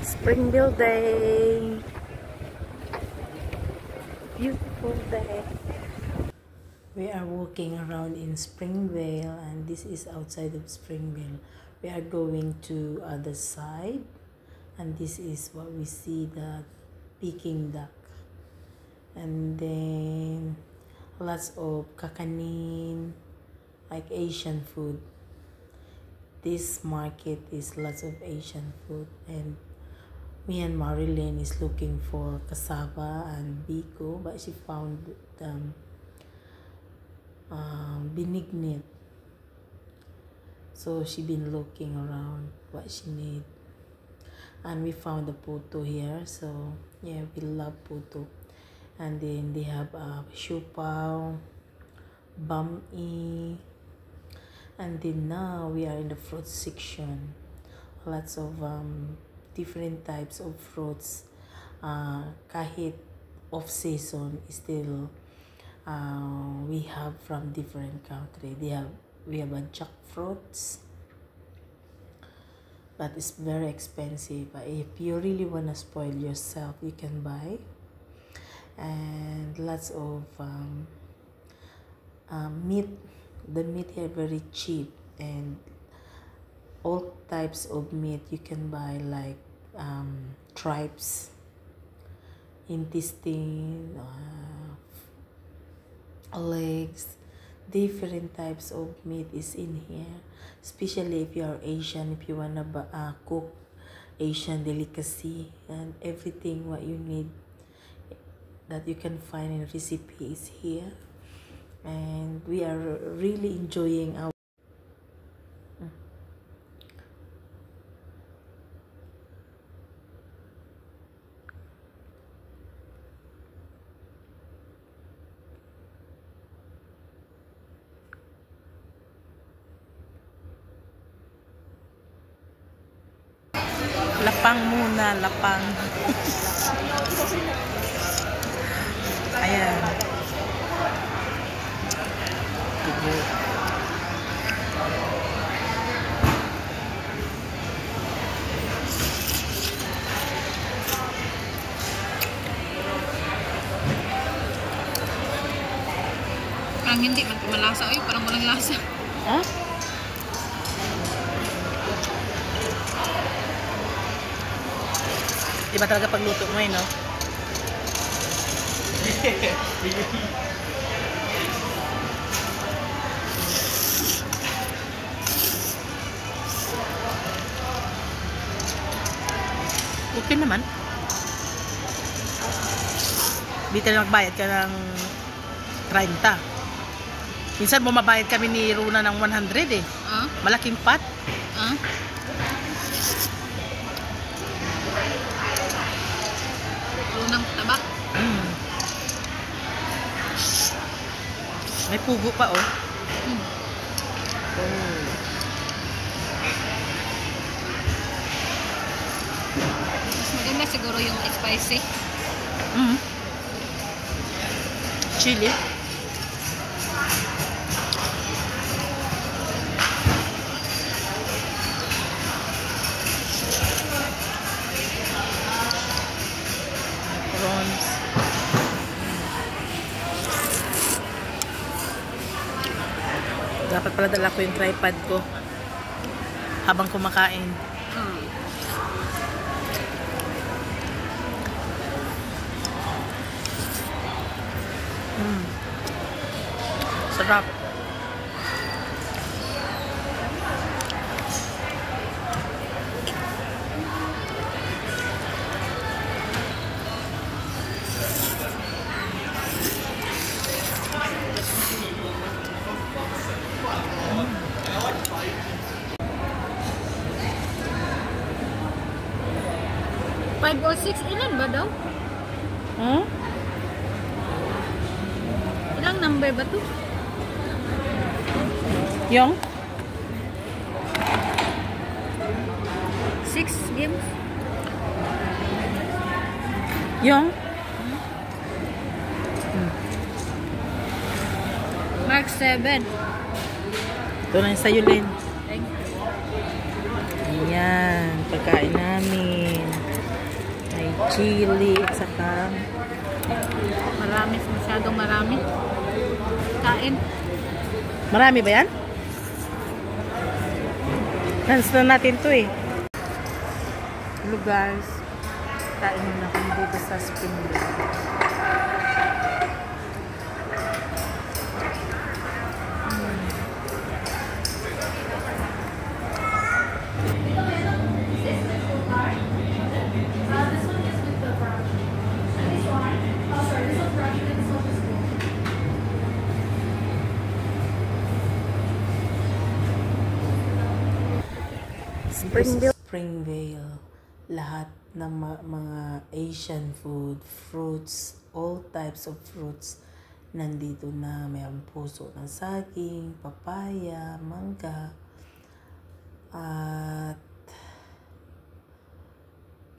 Springville Day. Beautiful day. We are walking around in Springville, and this is outside of Springville. We are going to other side, and this is what we see, the Peking duck. And then lots of kakanin, like Asian food. This market is lots of Asian food, and me and Marilyn is looking for cassava and biko, but she found benignite. So she been looking around what she need, and we found the puto here. So yeah, we love puto. And then they have siopao, bami, and then now we are in the fruit section. Lots of different types of fruits. Kahit off season, still we have from different country. We have a jackfruits, but it's very expensive. But if you really wanna spoil yourself, you can buy. And lots of meat. The meat here very cheap, and all types of meat you can buy, like tripes, intestine, legs. Different types of meat is in here, especially if you are Asian, if you wanna cook Asian delicacy, and everything what you need that you can find in recipe is here. And we are really enjoying our lapang muna, lapang. Ayan. Parang hindi man malasa. Ay, parang walang lasa. Huh? Iba talaga pagluto mo, no? Okay naman. Dito na magbayad ka ng 30. Minsan bumabayad kami ni Runa ng 100 eh. Malaking pot. Lunang tabak. May pugo pa, oh. Mas maganda siguro yung spicy. Chili. Prawns. Dapat pala dala ko yung tripod ko habang kumakain. Sarap. Five or six, ilan ba daw? Ilang number ba to? Yung? 6 games? Yung? Mark 7. Ito na yung sa'yo, Lynn. Thank you. Ayan, pagkain namin. chili, at saka Marami, masyadong marami. Kain. marami ba yan? Hands na natin to eh. Hello guys. Kain na kami dito sa Springville. Springvale, lahat ng mga Asian food, fruits, all types of fruits nandito na. Mayroong puso ng saging, papaya, mangga, at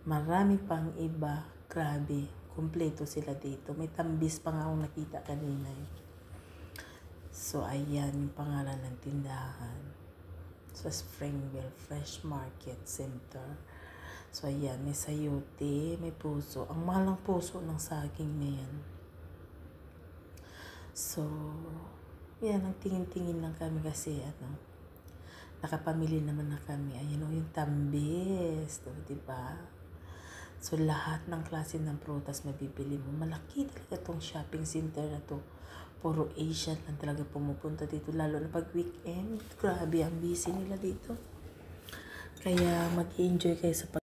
marami pang iba. Grabe, kumpleto sila dito. May tambis pa nga akong nakita kanina eh. So ayan yung pangalan ng tindahan sa Springville Fresh Market Center. So ayan, may sayote, may puso. Ang mahal ng puso ng saging na yan. So yan, ang tingin-tingin lang kami kasi nakapamili naman na kami. Ayun o, yung tambis, diba? So lahat ng klase ng prutas mabibili mo. Malaki talaga tong shopping center na to. Puro Asian lang talaga pumupunta dito, lalo na pag weekend. Grabe, ang busy nila dito. Kaya mag-enjoy kayo sa pag...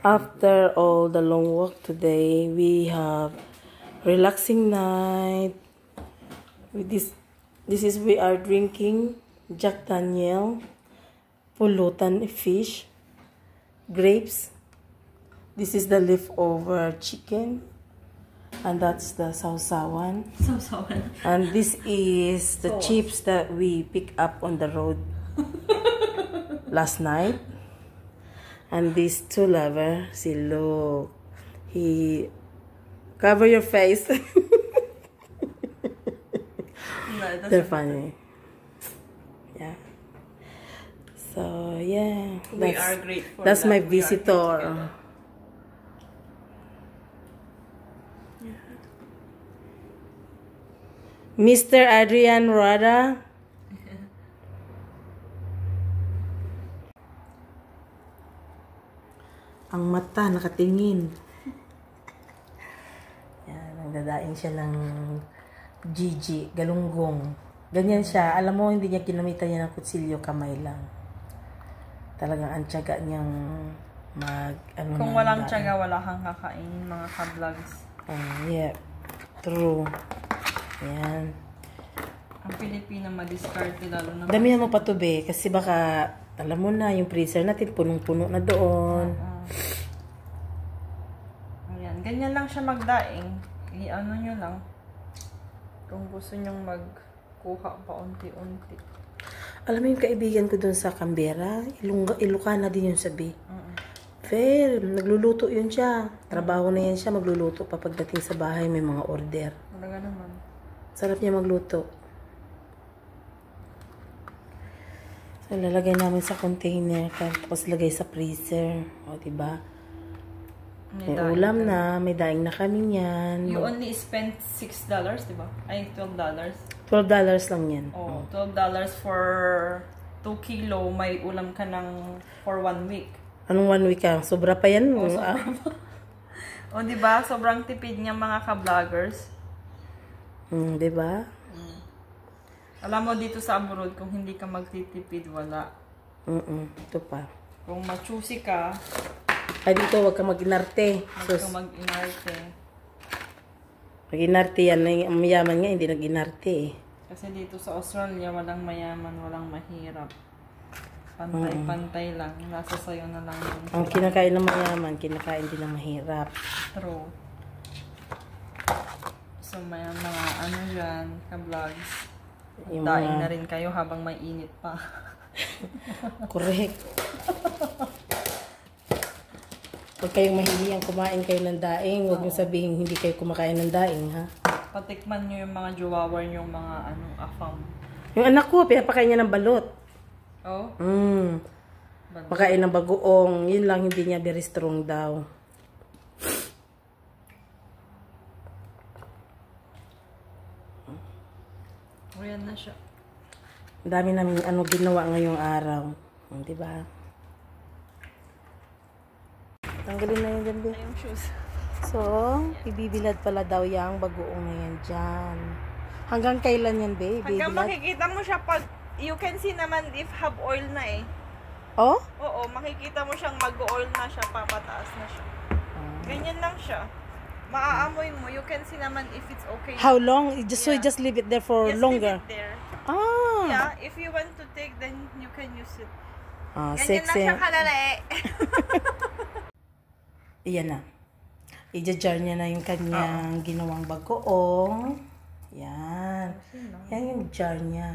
After all the long walk today, we have relaxing night. With we are drinking Jack Daniel, pulutan fish, grapes. This is the leftover chicken. And that's the sausawan. And this is the chips that we picked up on the road last night. And these two lovers, see, look. He cover your face. No, they're funny. Yeah. So yeah, we are grateful. That's my visitor. Mr. Adrian Rada. Ang mata nakatingin. Yan, nagdadaing siya ng Gigi, galunggong. Ganyan siya. Alam mo, hindi niya ginamitan niya ng kutsilyo, kamay lang. Talagang ang tiyaga niyang kung walang tiyaga, wala kang kakainin, mga ka-vlogs. Yeah. True. Yan. Ang Pilipina ma-discard lalo na. Damihan mo pa to, be, kasi baka alam mo na yung freezer natin punong-puno na doon. Ayan, ganyan lang siya magdaing. I-ano nyo lang. Kung gusto nyong magkuha pa unti-unti. Alam mo yung kaibigan ko doon sa Canberra, Ilocana din yun sabi. Fair, nagluluto yun siya. Trabaho na yan siya, magluluto pa pagdating sa bahay, may mga order. Talaga naman. Sarap niya magluto. So, lalagay namin sa container, tapos lagay sa freezer. O, diba? May ulam na, may daing na kami niyan. You only spent $6, diba? Ay, $12. $12 lang yan. Oh, $12 for 2 kilo, may ulam ka ng for 1 week. Anong 1 week ka? Sobra pa yan? Oh, sobra pa. O, diba? Sobrang tipid niya mga ka-vloggers. Diba? Alam mo, dito sa abroad, kung hindi ka magtitipid, wala. Ito pa. Kung ma-choosy ka, ay, dito, huwag ka mag-inarte. Huwag ka mag-inarte. Mag-inarte yan. Ang mayaman nga, hindi nag-inarte eh. Kasi dito sa Australia, walang mayaman, walang mahirap. Pantay-pantay lang. Nasa sayo na lang yun. Ang kinakain ng mayaman, kinakain din ng mahirap. True. So, may mga ano dyan, ka-vlogs. Daing na rin kayo habang may init pa. Correct. Huwag kayong mahihiyang kumain kayo ng daing. Huwag nyo sabihin hindi kayo kumakain ng daing, ha? Patikman nyo yung mga jowawar yung mga afam. Yung anak ko, pinapakain niya ng balot. Oh? Pakain ng bagoong. Yun lang, hindi niya very strong daw. Ayan na siya. Ang dami namin ginawa ngayong araw. Di ba? Tanggalin na yun dyan, Be. Yung shoes. So, ibibilad pala daw yung bagoong na yan dyan. Hanggang kailan yan, Be? Hanggang Ibibilad? makikita mo siya pag, you can see naman if have oil na eh. Oh? Oo, makikita mo siyang mag-oil na siya, papataas na siya. Ganyan lang siya. Maaamoy mo, you can see naman if it's okay. How long? So you Yeah. just leave it there for Just longer? leave it there. Ah! Yeah, if you want to take, then you can use it. Ganyan Sexy. lang siya kalala eh. Iyan na. I-jar niya na yung kanyang ginawang bagoong. Yan. Yan yung jar niya.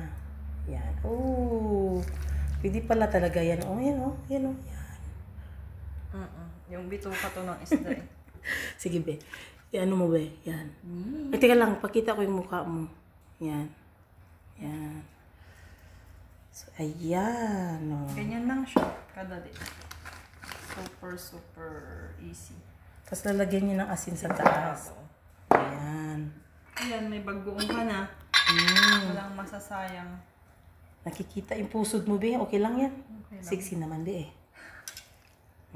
Yan. Oh. Pwede pala talaga yan. Oh, yan oh. Yan oh. Yan. Yung bituka to ng isda eh. Sige, Be. Ano mo, Be? Yan. Ay, teka lang. Pakita ko yung mukha mo. Yan. Yan. So, ayan. Oh. Ganyan lang siya. Kadali. Super, super easy. Tapos lalagyan niyo ng asin sa taas. Ayan. Ayan, may bagoong ka na. Walang masasayang. Nakikita yung pusod mo, Be. Okay lang yan. Okay lang. Sexy naman, Be.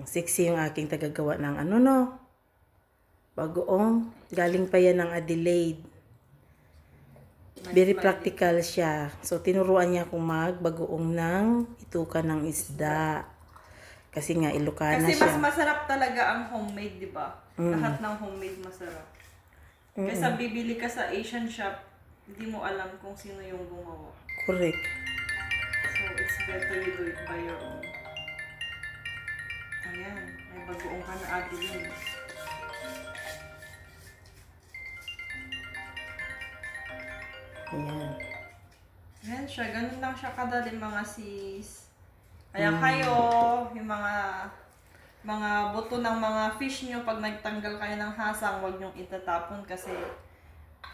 Sexy yung aking tagagawa ng bagoong. Galing pa yan ng Adelaide. Very practical siya. So, tinuruan niya akong magbagoong ng itukan ng isda. Kasi nga, Ilocana Kasi siya. mas masarap talaga ang homemade, di ba? Lahat ng homemade masarap. Kaysa bibili ka sa Asian shop, hindi mo alam kung sino yung gumawa. Correct. So, it's better you do it by your own. Ayan, may bagoong ka na Adeline. Ayan. Ayan siya, ganun lang siya kadali mga sis. Kaya kayo, yung mga buto ng mga fish nyo, pag nagtanggal kayo ng hasang, huwag nyong itatapon kasi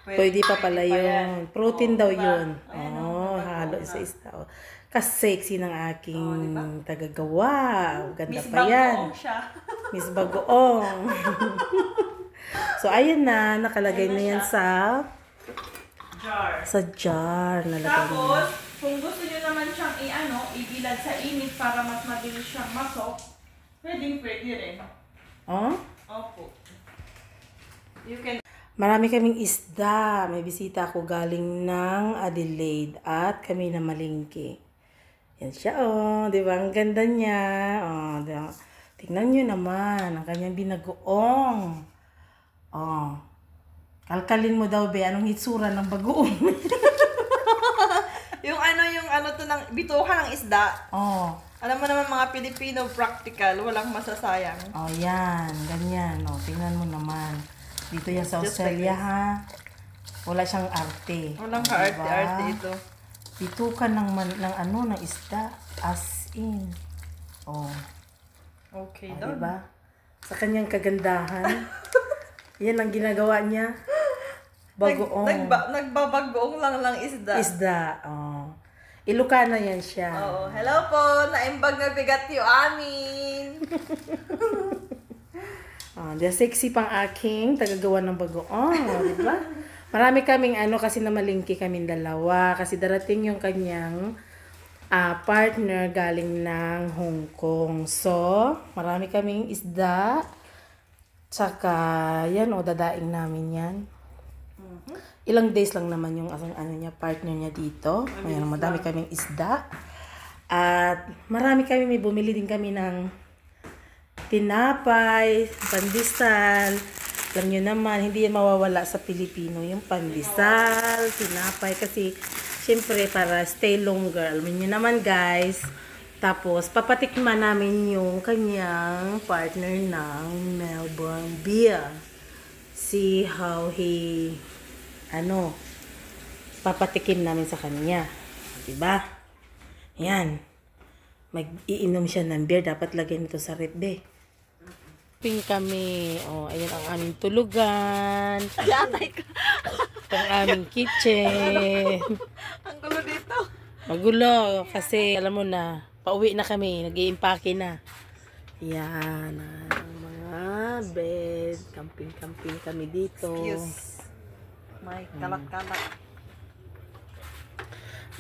Pwede pa pala yun. Protein daw yun. Ayan, Halo sa isda. Kasi sexy ng aking tagagawa. Ganda Miss pa yan. Bagoong siya. Miss Bagoong. So, ayun na. Nakalagay na yan sa Jar. jar. Nalagay na. Tapos, kung gusto nyo naman siyang ibilad sa init para mas mabilis siyang masok, pwede rin. Oh? Opo. You can... Marami kaming isda. May bisita ako galing ng Adelaide at kami na malingki. Yan siya, oh. Di ba? Ang ganda niya. Oh, diba? Tingnan nyo naman. Ang kanyang binagoong. Oh. Kalkalin mo daw, Be. Anong hitsura ng bagoong? yung to ng bituka ng isda. Oh. Alam mo naman mga Pilipino, practical. Walang masasayang. Oh, yan. Ganyan. Oh, tingnan mo naman. Dito yan sa Just Australia, like ha? Wala siyang arte. Walang Diba? ka-arte-arte ito. Bitukan ng isda. As in. Oh. Okay, Oh, daw. diba? Sa kanyang kagandahan. Yan ang ginagawa niya. Bagoong. Nagbabagoong lang isda. Isda. Oh. Ilocana yan siya. Oo. Hello po. Naimbag na bigat yung amin. The sexy pang aking tagagawa ng bagoong. Diba? Marami kaming kasi na malingki kaming dalawa. Kasi darating yung kanyang partner galing ng Hong Kong. So, marami kaming isda. Tsaka, yan dadaing namin yan. Ilang days lang naman yung partner niya dito. Ayan, madami kaming isda. At marami kami, may bumili din kami ng tinapay, pandesal. Alam nyo naman, hindi yan mawawala sa Pilipino. Yung pandesal, tinapay. Kasi, syempre, para stay longer. Alam nyo naman, guys. Tapos, papatikman namin yung kanyang partner ng Melbourne Beer. See how he, papatikim namin sa kanya. Diba? Yan. Mag-iinom siya ng beer. Dapat lagyan ito sa rep, be. Ping kami. Oh, ayan ang aming tulugan. Yatay ka. Ang aming kitchen. Ang gulo dito. Magulo. Kasi, alam mo na, pauwi na kami. Nag-i-impake na. Yan. Ang mga bed. Camping-camping kami dito. Excuse. May kalat-kalat.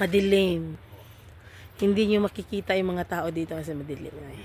Madilim. Hindi nyo makikita yung mga tao dito kasi madilim. Ay.